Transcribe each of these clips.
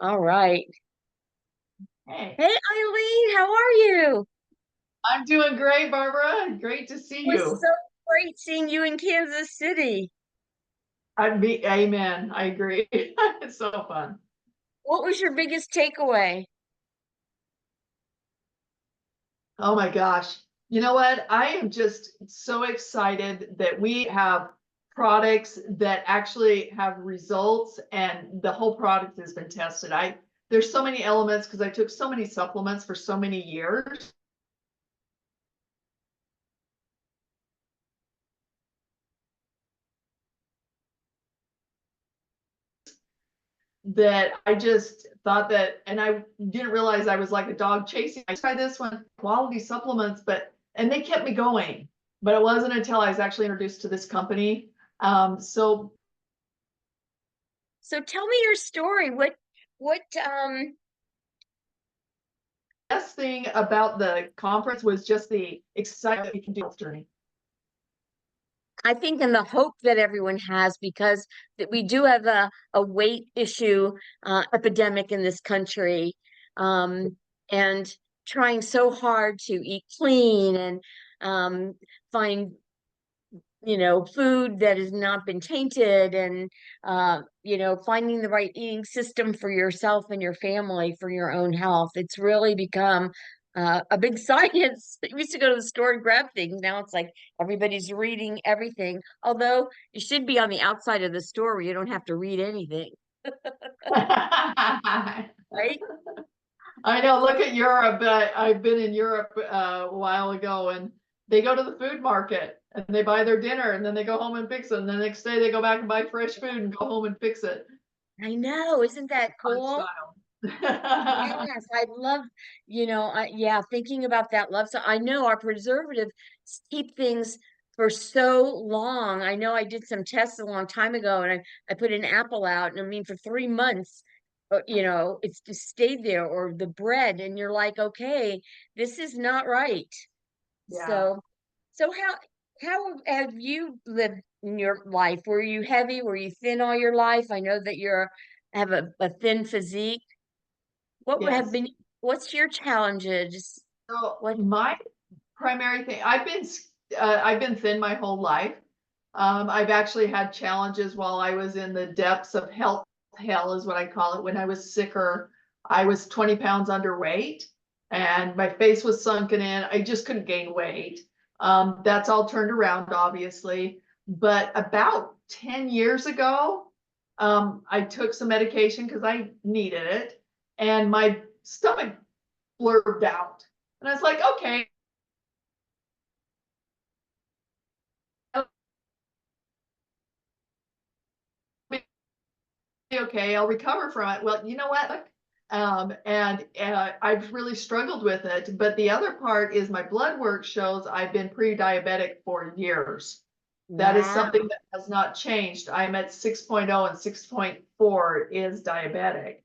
All right. Hey, Hey, Eileen, how are you? I'm doing great, Barbara. Great to see It was you. so great seeing you in Kansas City. Amen. I agree. It's so fun. What was your biggest takeaway? Oh my gosh. You know what? I am just so excited that we have products that actually have results and the whole product has been tested. There's so many elements because I took so many supplements for so many years that I just thought that, and I didn't realize I was like a dog chasing. I tried this one, quality supplements, and they kept me going. But it wasn't until I was actually introduced to this company. So So tell me your story. What the best thing about the conference was just the excitement we can do this journey. I think and the hope that everyone has because that we do have a weight issue epidemic in this country. And trying so hard to eat clean and find food that has not been tainted and finding the right eating system for yourself and your family for your own health. It's really become a big science. I used to go to the store and grab things. Now it's like everybody's reading everything. Although you should be on the outside of the store where you don't have to read anything, I right? know. Look at Europe. I've been in Europe a while ago, and they go to the food market and they buy their dinner, and then they go home and fix it. And the next day they go back and buy fresh food and go home and fix it. I know. Isn't that cool? Lifestyle. Yes, I love, yeah, thinking about that love. So I know our preservatives keep things for so long. I know I did some tests a long time ago and I put an apple out and I mean for 3 months, it's just stayed there or the bread and you're like, okay, this is not right. Yeah. So, so how have you lived in your life? Were you heavy? Were you thin all your life? I know that have a thin physique. What have Yes. been, what's your challenges? So What, my primary thing, I've been thin my whole life. I've actually had challenges while I was in the depths of health hell is what I call it. When I was sicker, I was 20 pounds underweight and my face was sunken in. I just couldn't gain weight. That's all turned around, obviously. But about 10 years ago, I took some medication because I needed it, and my stomach blurbed out. And I was like, okay, okay, I'll recover from it. Well, you know what? And I've really struggled with it. But the other part is my blood work shows I've been pre-diabetic for years. That is wow. something that has not changed. I'm at 6.0 and 6.4 is diabetic.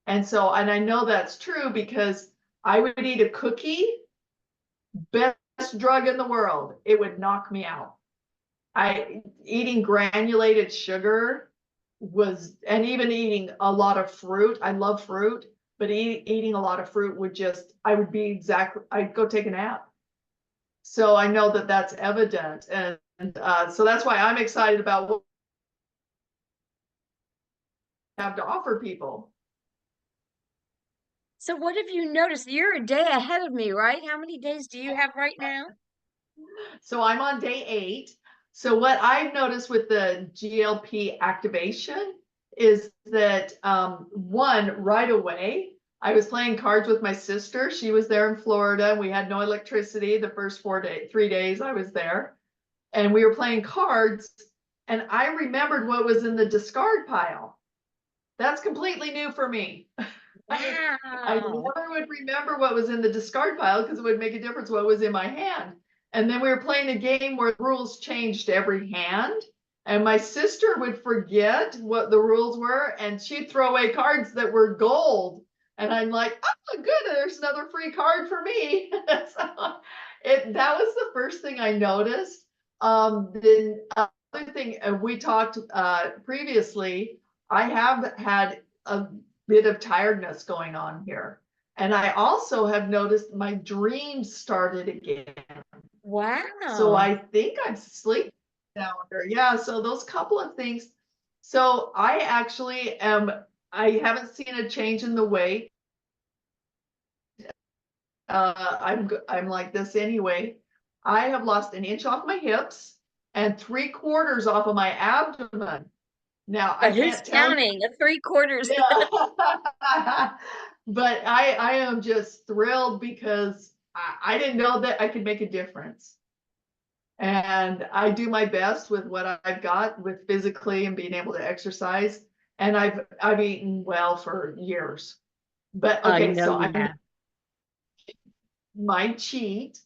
And I know that's true because I would eat a cookie, best drug in the world. It would knock me out. I eating granulated sugar was, and even eating a lot of fruit. I love fruit, but eating a lot of fruit would just, I would be exactly, I'd go take a nap. So I know that that's evident. And so that's why I'm excited about what we have to offer people. So what have you noticed? You're a day ahead of me, right? How many days do you have right now? So I'm on day 8. So what I've noticed with the GLP activation is that one, right away, I was playing cards with my sister. She was there in Florida. We had no electricity the first 3 days I was there. And we were playing cards. And I remembered what was in the discard pile. That's completely new for me. I Wow. never would remember what was in the discard pile because it would make a difference what was in my hand. And then we were playing a game where the rules changed every hand. And my sister would forget what the rules were and she'd throw away cards that were gold. And I'm like, oh, good, there's another free card for me. So that was the first thing I noticed. The other thing we talked previously, I have had a bit of tiredness going on here. And I also have noticed my dreams started again. So Wow. I think I'm sleeping now. Yeah, so those couple of things. So I actually am, I haven't seen a change in the weight. I'm like this anyway. I have lost an inch off my hips and 3/4 off of my abdomen. Now I But who's can't tell you. counting? A 3/4. Yeah. But I am just thrilled because I didn't know that I could make a difference. And I do my best with what I've got with physically and being able to exercise. And I've eaten well for years. But I okay, know so you I'm have. my cheat.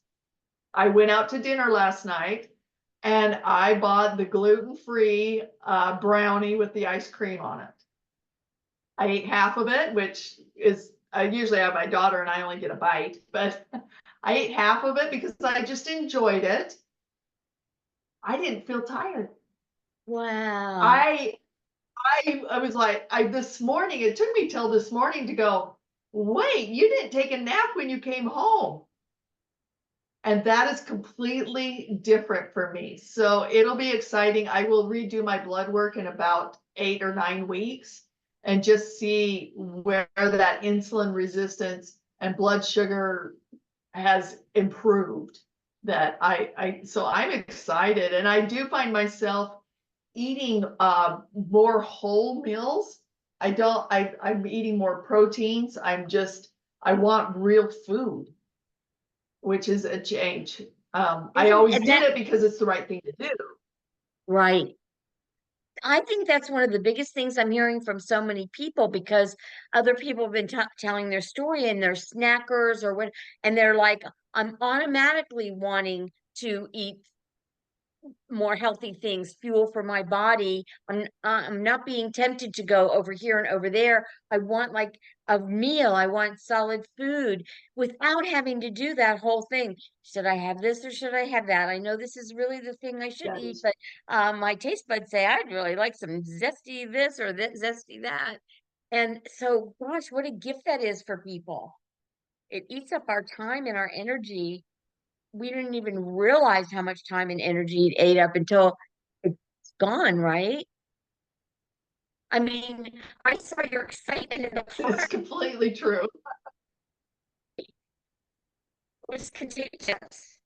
I went out to dinner last night and I bought the gluten-free brownie with the ice cream on it. I ate half of it, which is I usually have my daughter and I only get a bite, but I ate half of it because I just enjoyed it. I didn't feel tired. Wow. I I was like, I this morning, it took me till this morning to go, wait, you didn't take a nap when you came home. And that is completely different for me. So it'll be exciting. I will redo my blood work in about 8 or 9 weeks and just see where that insulin resistance and blood sugar has improved. That so I'm excited, and I do find myself eating more whole meals. I'm eating more proteins. I want real food, which is a change. I Isn't always and did that it because it's the right thing to do. right? I think that's one of the biggest things I'm hearing from so many people because other people have been telling their story and they're snackers or what, and they're like, I'm automatically wanting to eat more healthy things, fuel for my body. I'm not being tempted to go over here and over there. I want like a meal. I want solid food without having to do that whole thing. Should I have this or should I have that? I know this is really the thing I should That eat, is but my taste buds say I'd really like some zesty this or zesty that. And so, gosh, what a gift that is for people. It eats up our time and our energy. We didn't even realize how much time and energy it ate up until it's gone, right? I mean, I saw your excitement in the it's park. completely true. It was contagious.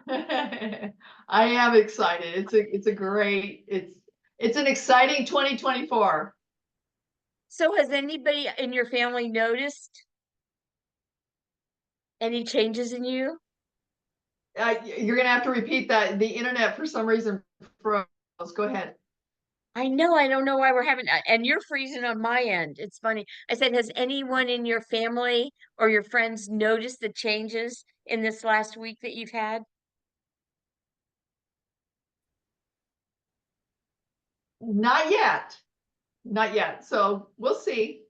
I am excited. It's a great it's an exciting 2024. So has anybody in your family noticed any changes in you? You're gonna have to repeat that. The internet for some reason froze. Go ahead. I don't know why we're having, and you're freezing on my end. It's funny. I said, has anyone in your family or your friends noticed the changes in this last week that you've had? Not yet. Not yet. So we'll see.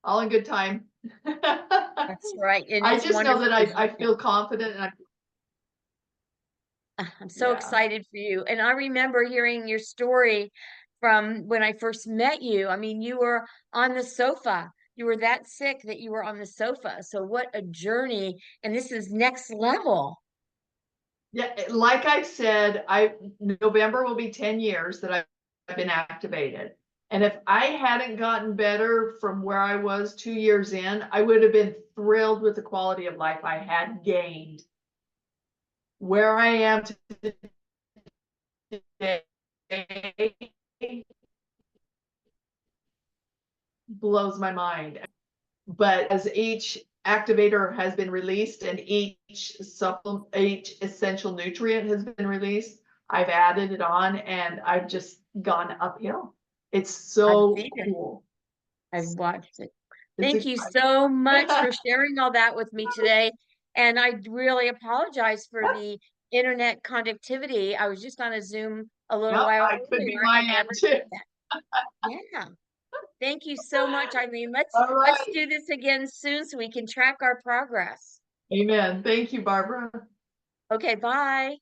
All in good time. That's right. And I it's just know wonderful that to I hear. feel confident and I'm so yeah. excited for you. And I remember hearing your story from when I first met you. I mean, you were on the sofa. You were that sick that you were on the sofa. So what a journey. And this is next level. Yeah, like I said, I November will be 10 years that I've been activated. And if I hadn't gotten better from where I was 2 years in, I would have been thrilled with the quality of life I had gained. Where I am today blows my mind. But as each activator has been released and each supplement, each essential nutrient has been released, I've added it on and I've just gone uphill. It's I've so seen it. cool. I've watched it. It's Thank you exciting. so much for sharing all that with me today. And I really apologize for the internet conductivity. I was just on a Zoom a little Yep, while I could be earlier my and end never too. did that. Yeah. Thank you so much, Eileen. All Let's right. do this again soon so we can track our progress. Amen. Thank you, Barbara. Okay, bye.